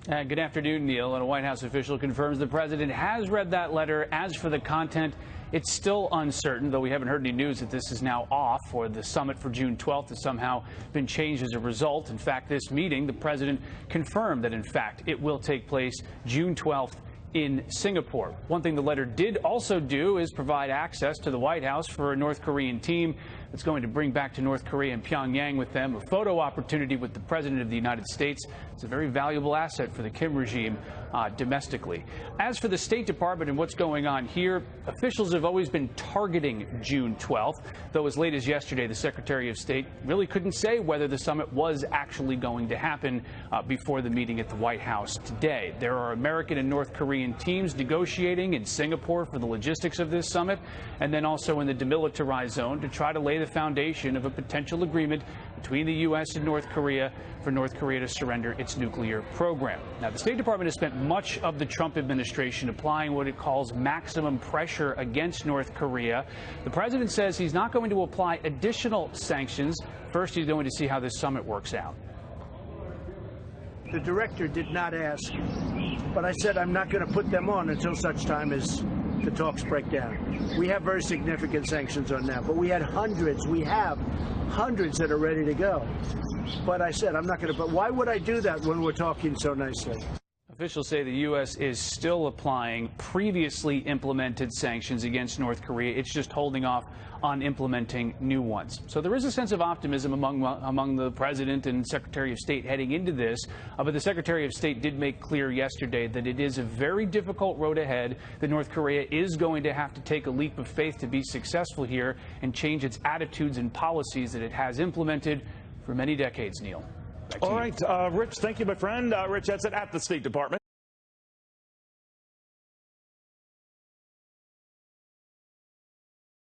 Good afternoon, Neil. And a White House official confirms the president has read that letter. As for the content, it's still uncertain, though we haven't heard any news that this is now off or the summit for June 12th has somehow been changed as a result. In fact, this meeting, the president confirmed that, in fact, it will take place June 12th in Singapore. One thing the letter did also do is provide access to the White House for a North Korean team that's going to bring back to North Korea and Pyongyang with them a photo opportunity with the President of the United States. It's a very valuable asset for the Kim regime domestically. As for the State Department and what's going on here, officials have always been targeting June 12th, though as late as yesterday, the Secretary of State really couldn't say whether the summit was actually going to happen before the meeting at the White House today. There are American and North Korean teams negotiating in Singapore for the logistics of this summit, and then also in the demilitarized zone to try to lay the foundation of a potential agreement between the U.S. and North Korea for North Korea to surrender its nuclear program. Now, the State Department has spent much of the Trump administration applying what it calls maximum pressure against North Korea. The president says he's not going to apply additional sanctions. First, he's going to see how this summit works out. The director did not ask, but I said I'm not going to put them on until such time as the talks break down. We have very significant sanctions on now, but we have hundreds that are ready to go. But I said I'm not going to, but why would I do that when we're talking so nicely? Officials say the U.S. is still applying previously implemented sanctions against North Korea. It's just holding off on implementing new ones. So there is a sense of optimism among the president and Secretary of State heading into this. But the Secretary of State did make clear yesterday that it is a very difficult road ahead, that North Korea is going to have to take a leap of faith to be successful here and change its attitudes and policies that it has implemented for many decades, Neil. All right, Rich, thank you, my friend. Rich Edson at the State Department.